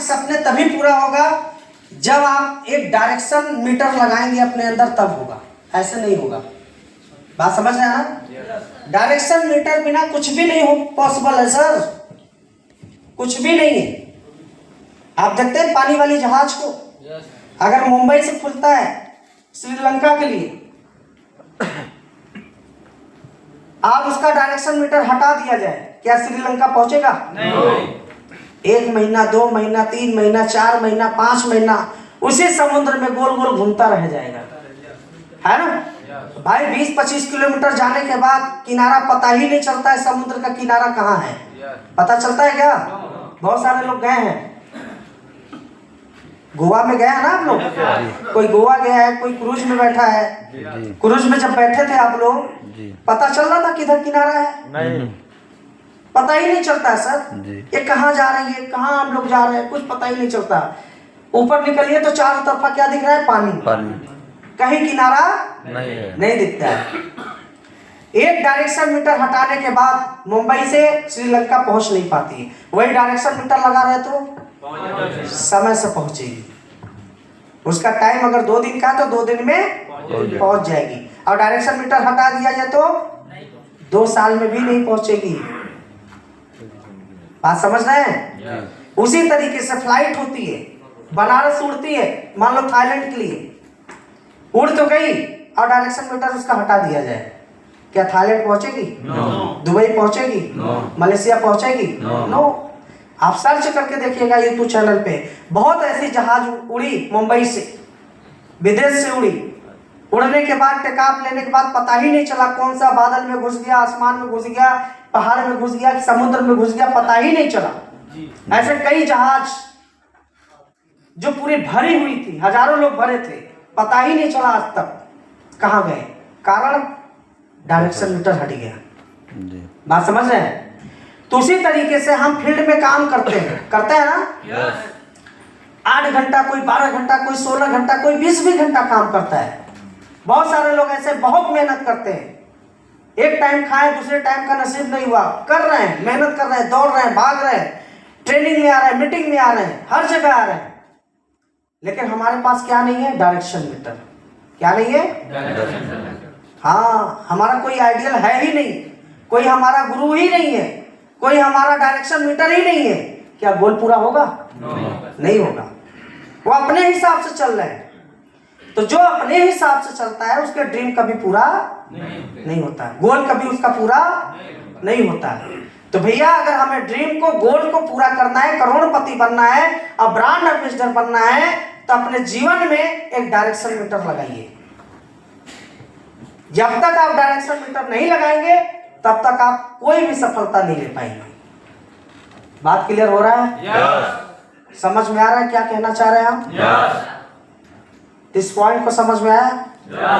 सपने तभी पूरा होगा जब आप एक डायरेक्शन मीटर लगाएंगे अपने अंदर, तब होगा, ऐसे नहीं होगा। बात समझ रहे हैं ना? डायरेक्शन मीटर बिना कुछ भी नहीं हो पॉसिबल है सर, कुछ भी नहीं है। आप देखते हैं पानी वाली जहाज को, अगर मुंबई से खुलता है श्रीलंका के लिए, आप उसका डायरेक्शन मीटर हटा दिया जाए, क्या श्रीलंका पहुंचेगा? नहीं। 1 महीना, 2 महीना, 3 महीना, 4 महीना, 5 महीना उसी समुद्र में गोल गोल घूमता रह जाएगा, है ना भाई। 20-25 किलोमीटर जाने के बाद किनारा पता ही नहीं चलता है, समुद्र का किनारा कहाँ है पता चलता है क्या? बहुत सारे लोग गए हैं, गोवा में गए हैं ना आप लोग, कोई गोवा गया है, कोई क्रूज में बैठा है। क्रूज में जब बैठे थे आप लोग, पता चल रहा था किधर किनारा है? नहीं, पता ही नहीं चलता है सर। ये कहाँ जा रही है, कहाँ हम लोग जा रहे हैं, कुछ पता ही नहीं चलता। ऊपर निकलिए तो चारों तरफा क्या दिख रहा है? पानी। कहीं किनारा नहीं दिखता है। एक डायरेक्शन मीटर हटाने के बाद मुंबई से श्रीलंका पहुंच नहीं पाती, वही डायरेक्शन मीटर लगा रहे तो समय से पहुंचेगी। उसका टाइम अगर 2 दिन का तो 2 दिन में पहुंच जाएगी, और डायरेक्शन मीटर हटा दिया जाए तो 2 साल में भी नहीं पहुंचेगी। बात समझ रहे हैं? उसी तरीके से फ्लाइट होती है, बनारस उड़ती है, मान लो थाईलैंड के लिए उड़ तो गई, और डायरेक्शन मीटर उसका हटा दिया जाए, क्या थाईलैंड पहुंचेगी? दुबई पहुंचेगी? मलेशिया पहुंचेगी? नो। आप सर्च करके देखिएगा यूट्यूब चैनल पे, बहुत ऐसी जहाज उड़ी मुंबई से, विदेश से उड़ी, उड़ने के बाद टेक ऑफ लेने के बाद पता ही नहीं चला कौन सा बादल में घुस गया, आसमान में घुस गया, पहाड़ में घुस गया, समुद्र में घुस गया, पता ही नहीं चला। ऐसे कई जहाज जो पूरी भरी हुई थी, हजारों लोग भरे थे, पता ही नहीं चला आज तक कहाँ गए, कारण डायरेक्शन मीटर हट गया। बात समझ रहे हैं? तो उसी तरीके से हम फील्ड में काम करते हैं ना। 8 घंटा, कोई 12 घंटा, कोई 16 घंटा, कोई 20 भी घंटा काम करता है। बहुत सारे लोग ऐसे बहुत मेहनत करते हैं, एक टाइम खाए दूसरे टाइम का नसीब नहीं हुआ, कर रहे हैं, मेहनत कर रहे हैं, दौड़ रहे हैं, भाग रहे हैं, ट्रेनिंग में आ रहे हैं, मीटिंग में आ रहे हैं, हर जगह आ रहे हैं, लेकिन हमारे पास क्या नहीं है? Direction metre. क्या नहीं है? हाँ, हमारा कोई आइडियल है ही नहीं, कोई हमारा गुरु ही नहीं है, कोई हमारा डायरेक्शन मीटर ही नहीं है। क्या गोल पूरा होगा? नहीं होगा। वो अपने हिसाब से चल रहे हैं। तो जो अपने हिसाब से चलता है उसके ड्रीम कभी पूरा नहीं होता है, गोल कभी उसका पूरा नहीं होता है। तो भैया अगर हमें ड्रीम को, गोल को पूरा करना है, करोड़पति बनना है और ब्रांड एम्बेसडर बनना है, तो अपने जीवन में एक डायरेक्शन मीटर लगाइए। जब तक आप डायरेक्शन मीटर नहीं लगाएंगे तब तक आप कोई भी सफलता नहीं ले पाएंगे। बात क्लियर हो रहा है? समझ में आ रहा है क्या कहना चाह रहे हैं हम? इस पॉइंट को समझ में आया?